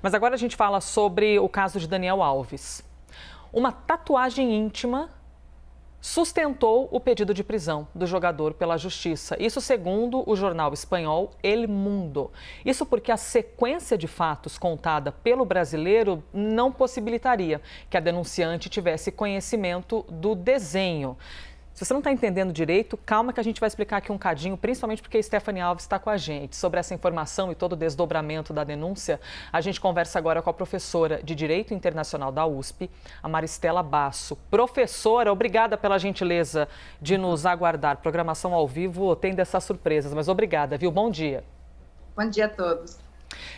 Mas agora a gente fala sobre o caso de Daniel Alves. Uma tatuagem íntima sustentou o pedido de prisão do jogador pela justiça. Isso segundo o jornal espanhol El Mundo. Isso porque a sequência de fatos contada pelo brasileiro não possibilitaria que a denunciante tivesse conhecimento do desenho. Se você não está entendendo direito, calma que a gente vai explicar aqui um cadinho, principalmente porque a Stephanie Alves está com a gente. Sobre essa informação e todo o desdobramento da denúncia, a gente conversa agora com a professora de Direito Internacional da USP, a Maristela Basso. Professora, obrigada pela gentileza de nos aguardar. Programação ao vivo tem dessas surpresas, mas obrigada, viu? Bom dia. Bom dia a todos.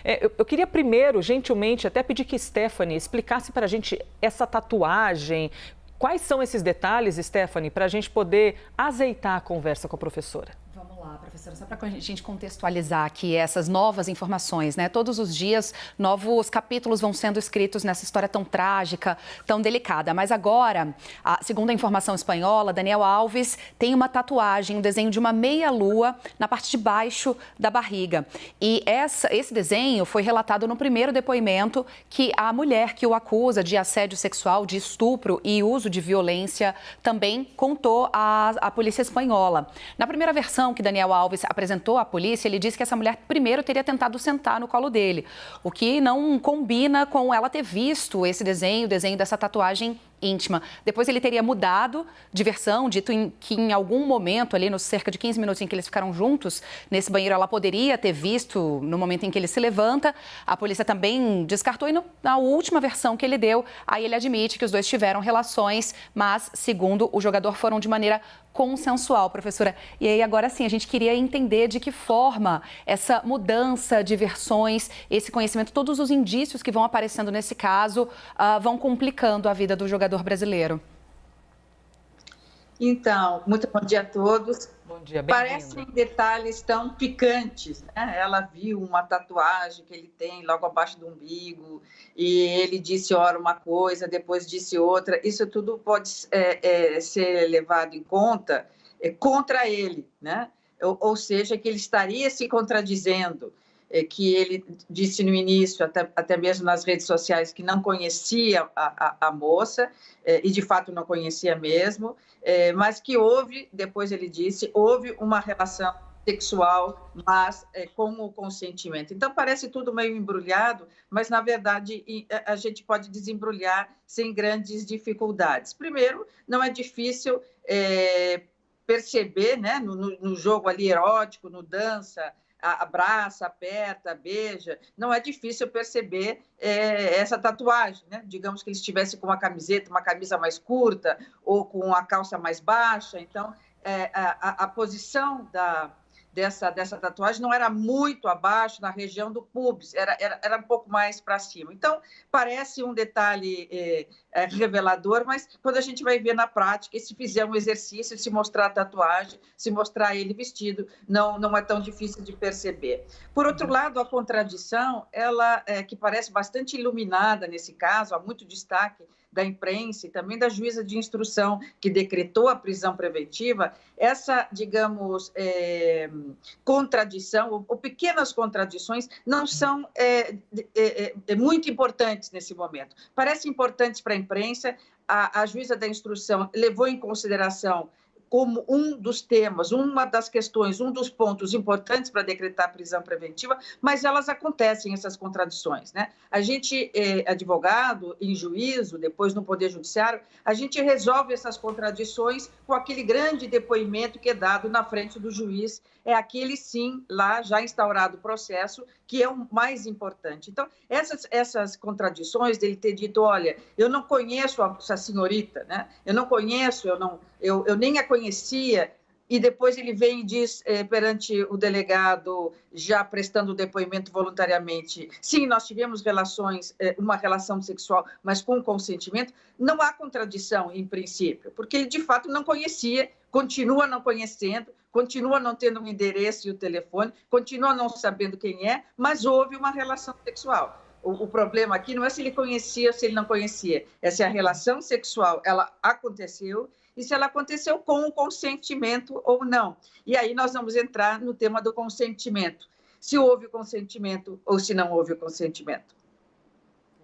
Eu queria primeiro, gentilmente, até pedir que Stephanie explicasse para a gente essa tatuagem. Quais são esses detalhes, Stephanie, para a gente poder azeitar a conversa com a professora? Vamos lá, professora, só para a gente contextualizar aqui essas novas informações, né? Todos os dias, novos capítulos vão sendo escritos nessa história tão trágica, tão delicada. Mas agora, segundo a informação espanhola, Daniel Alves tem uma tatuagem, um desenho de uma meia-lua na parte de baixo da barriga. E esse desenho foi relatado no primeiro depoimento que a mulher que o acusa de assédio sexual, de estupro e uso de violência também contou à polícia espanhola. Na primeira versão que Daniel Alves apresentou à polícia, ele disse que essa mulher primeiro teria tentado sentar no colo dele, o que não combina com ela ter visto esse desenho, o desenho dessa tatuagem íntima. Depois ele teria mudado de versão, dito que em algum momento, ali nos cerca de 15 minutos em que eles ficaram juntos, nesse banheiro ela poderia ter visto no momento em que ele se levanta. A polícia também descartou e na última versão que ele deu, aí ele admite que os dois tiveram relações, mas, segundo o jogador, foram de maneira consensual, professora. E aí, agora sim, a gente queria entender de que forma essa mudança de versões, esse conhecimento, todos os indícios que vão aparecendo nesse caso, vão complicando a vida do jogador brasileiro. Então, muito bom dia a todos. Bom dia, parecem detalhes tão picantes, né? Ela viu uma tatuagem que ele tem logo abaixo do umbigo e ele disse ora uma coisa, depois disse outra. Isso tudo pode ser levado em conta contra ele, né? Ou seja, que ele estaria se contradizendo, que ele disse no início, até mesmo nas redes sociais, que não conhecia a moça, e de fato não conhecia mesmo, mas que houve, depois ele disse, houve uma relação sexual, mas com o consentimento. Então, parece tudo meio embrulhado, mas, na verdade, a gente pode desembrulhar sem grandes dificuldades. Primeiro, não é difícil perceber, né, no jogo ali erótico, no dança, abraça, aperta, beija, não é difícil perceber essa tatuagem, né? Digamos que ele estivesse com uma camiseta, uma camisa mais curta ou com a calça mais baixa, então a posição dessa tatuagem não era muito abaixo, na região do pubis, era um pouco mais para cima. Então, parece um detalhe revelador, mas quando a gente vai ver na prática, e se fizer um exercício, se mostrar a tatuagem, se mostrar ele vestido, não é tão difícil de perceber. Por outro lado, a contradição, ela que parece bastante iluminada nesse caso, há muito destaque da imprensa e também da juíza de instrução que decretou a prisão preventiva, essa, digamos, contradição, ou pequenas contradições, não são muito importantes nesse momento. Parecem importantes para a imprensa, a juíza da instrução levou em consideração como um dos temas, uma das questões, um dos pontos importantes para decretar a prisão preventiva, mas elas acontecem, essas contradições, né? A gente, advogado, em juízo, depois no Poder Judiciário, a gente resolve essas contradições com aquele grande depoimento que é dado na frente do juiz, é aquele, sim, lá já instaurado o processo, que é o mais importante. Então, essas contradições dele ter dito, olha, eu não conheço essa senhorita, né? Eu não conheço, eu nem a conhecia, e depois ele vem e diz perante o delegado, já prestando o depoimento voluntariamente, sim, nós tivemos uma relação sexual, mas com consentimento, não há contradição em princípio, porque ele de fato não conhecia, continua não conhecendo, continua não tendo um endereço e o telefone, continua não sabendo quem é, mas houve uma relação sexual. O problema aqui não é se ele conhecia ou se ele não conhecia, é se a relação sexual ela aconteceu e se ela aconteceu com o consentimento ou não. E aí nós vamos entrar no tema do consentimento. Se houve o consentimento ou se não houve o consentimento.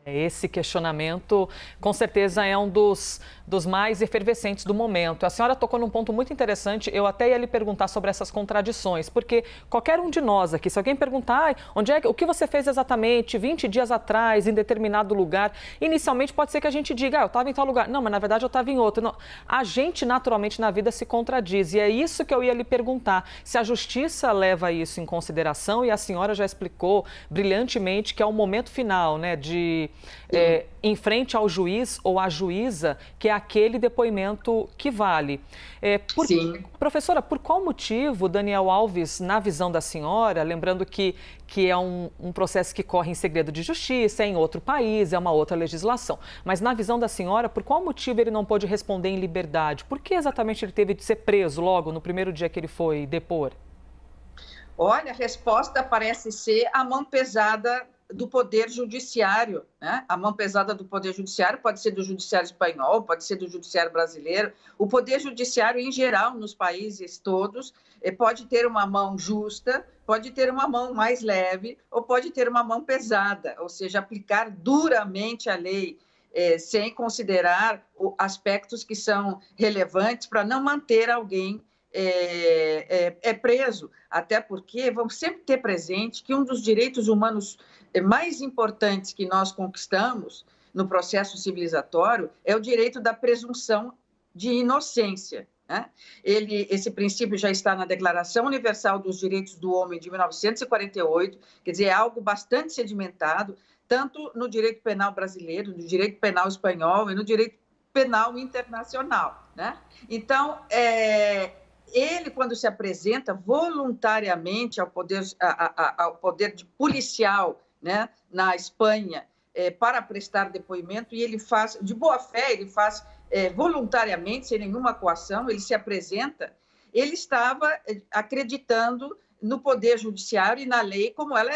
Esse questionamento, com certeza, é um dos mais efervescentes do momento. A senhora tocou num ponto muito interessante, eu até ia lhe perguntar sobre essas contradições, porque qualquer um de nós aqui, se alguém perguntar o que você fez exatamente 20 dias atrás, em determinado lugar, inicialmente pode ser que a gente diga, eu estava em tal lugar. Não, mas na verdade eu estava em outro. Não. A gente, naturalmente, na vida se contradiz, e é isso que eu ia lhe perguntar, se a justiça leva isso em consideração, e a senhora já explicou brilhantemente que é o momento final, né, em frente ao juiz ou à juíza, que é aquele depoimento que vale. Sim. Professora, por qual motivo Daniel Alves, na visão da senhora, lembrando que é um processo que corre em segredo de justiça, é em outro país, é uma outra legislação, mas na visão da senhora, por qual motivo ele não pôde responder em liberdade? Por que exatamente ele teve de ser preso logo no primeiro dia que ele foi depor? Olha, a resposta parece ser a mão pesada do Poder Judiciário, né? A mão pesada do Poder Judiciário pode ser do Judiciário espanhol, pode ser do Judiciário brasileiro. O Poder Judiciário, em geral, nos países todos, pode ter uma mão justa, pode ter uma mão mais leve ou pode ter uma mão pesada, ou seja, aplicar duramente a lei, sem considerar aspectos que são relevantes para não manter alguém preso. Até porque vamos sempre ter presente que um dos direitos humanos mais importantes que nós conquistamos no processo civilizatório é o direito da presunção de inocência, né? Esse princípio já está na Declaração Universal dos Direitos do Homem de 1948, quer dizer, é algo bastante sedimentado, tanto no direito penal brasileiro, no direito penal espanhol e no direito penal internacional, né? Então, ele, quando se apresenta voluntariamente ao poder de policial, né, na Espanha, para prestar depoimento, e ele faz, de boa fé, ele faz voluntariamente, sem nenhuma coação, ele se apresenta, ele estava acreditando no Poder Judiciário e na lei como ela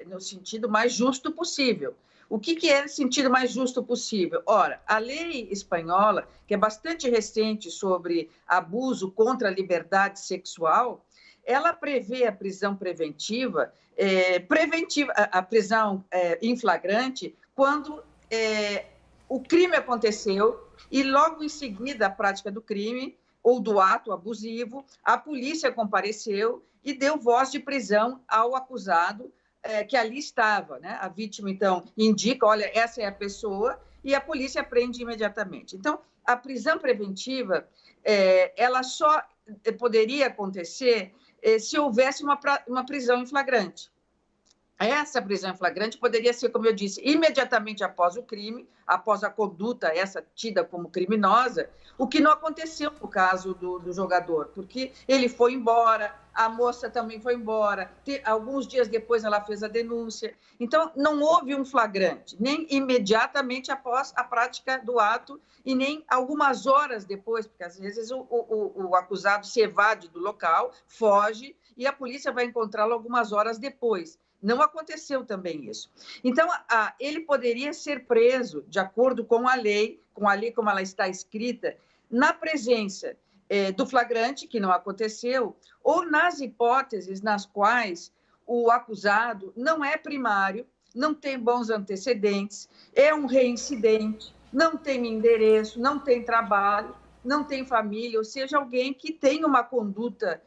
no sentido mais justo possível. O que é o sentido mais justo possível? Ora, a lei espanhola, que é bastante recente sobre abuso contra a liberdade sexual, ela prevê a prisão preventiva, a prisão em flagrante, quando o crime aconteceu e logo em seguida a prática do crime ou do ato abusivo, a polícia compareceu e deu voz de prisão ao acusado, que ali estava, né? A vítima, então, indica, olha, essa é a pessoa, e a polícia prende imediatamente. Então, a prisão preventiva, ela só poderia acontecer se houvesse uma prisão em flagrante. Essa prisão em flagrante poderia ser, como eu disse, imediatamente após o crime, após a conduta essa tida como criminosa, o que não aconteceu no caso do jogador, porque ele foi embora, a moça também foi embora, alguns dias depois ela fez a denúncia. Então, não houve um flagrante, nem imediatamente após a prática do ato e nem algumas horas depois, porque às vezes o acusado se evade do local, foge e a polícia vai encontrá-lo algumas horas depois. Não aconteceu também isso. Então, ele poderia ser preso, de acordo com a lei como ela está escrita, na presença do flagrante, que não aconteceu, ou nas hipóteses nas quais o acusado não é primário, não tem bons antecedentes, é um reincidente, não tem endereço, não tem trabalho, não tem família, ou seja, alguém que tem uma conduta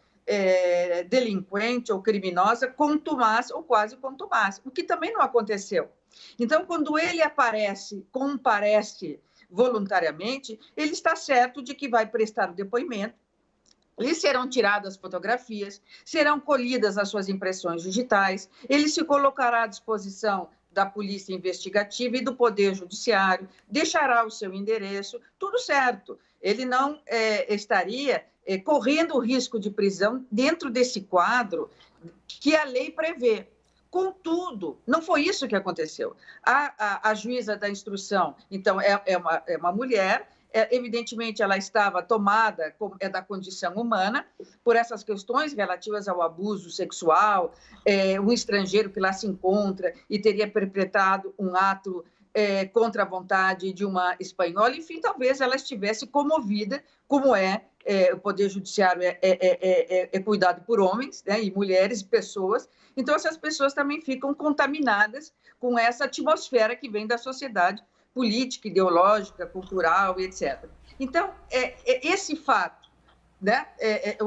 delinquente ou criminosa contumaz ou quase contumaz, o que também não aconteceu. Então, quando ele comparece voluntariamente, ele está certo de que vai prestar o depoimento, lhe serão tiradas fotografias, serão colhidas as suas impressões digitais, ele se colocará à disposição da polícia investigativa e do Poder Judiciário, deixará o seu endereço, tudo certo. Ele não estaria correndo o risco de prisão dentro desse quadro que a lei prevê. Contudo, não foi isso que aconteceu. A juíza da instrução, então, é uma mulher, evidentemente ela estava tomada da condição humana por essas questões relativas ao abuso sexual, um estrangeiro que lá se encontra e teria perpetrado um ato contra a vontade de uma espanhola. Enfim, talvez ela estivesse comovida, como o Poder Judiciário é cuidado por homens, né, e mulheres e pessoas. Então, essas pessoas também ficam contaminadas com essa atmosfera que vem da sociedade política, ideológica, cultural, etc. Então, esse fato, né,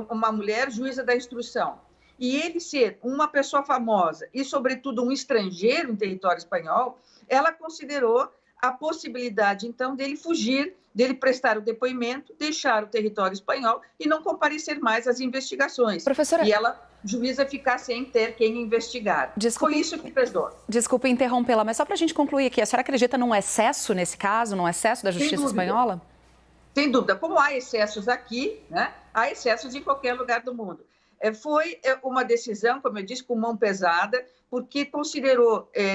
uma mulher juíza da instrução, e ele ser uma pessoa famosa e, sobretudo, um estrangeiro em território espanhol, ela considerou a possibilidade, então, dele fugir, dele prestar o depoimento, deixar o território espanhol e não comparecer mais às investigações. Professora... E ela, juíza, ficar sem ter quem investigar. Foi isso que pesou. Desculpa interrompê-la, mas só para a gente concluir aqui, a senhora acredita num excesso nesse caso, num excesso da justiça espanhola? Sem dúvida. Como há excessos aqui, né, há excessos em qualquer lugar do mundo. Foi uma decisão, como eu disse, com mão pesada, porque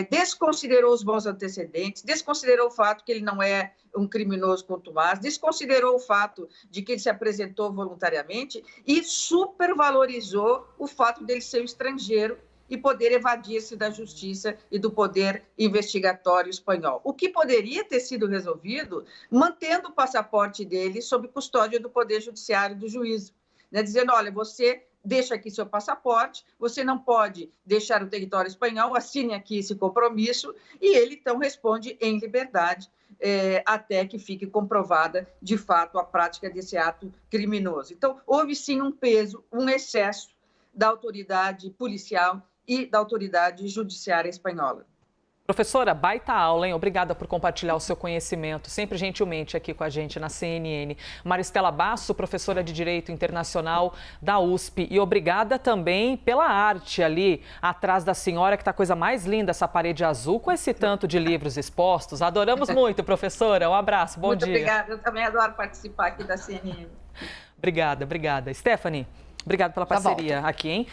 desconsiderou os bons antecedentes, desconsiderou o fato que ele não é um criminoso contumaz, desconsiderou o fato de que ele se apresentou voluntariamente e supervalorizou o fato dele ser um estrangeiro e poder evadir-se da justiça e do poder investigatório espanhol. O que poderia ter sido resolvido mantendo o passaporte dele sob custódia do Poder Judiciário do juízo, né? Dizendo, olha, você deixa aqui seu passaporte, você não pode deixar o território espanhol, assine aqui esse compromisso, e ele, então, responde em liberdade, até que fique comprovada, de fato, a prática desse ato criminoso. Então, houve, sim, um peso, um excesso da autoridade policial e da autoridade judiciária espanhola. Professora, baita aula, hein? Obrigada por compartilhar o seu conhecimento, sempre gentilmente aqui com a gente na CNN. Maristela Basso, professora de Direito Internacional da USP. E obrigada também pela arte ali atrás da senhora, que está a coisa mais linda, essa parede azul, com esse tanto de livros expostos. Adoramos muito, professora. Um abraço, bom dia. Muito obrigada, eu também adoro participar aqui da CNN. Obrigada. Stephanie, obrigada pela parceria aqui, hein?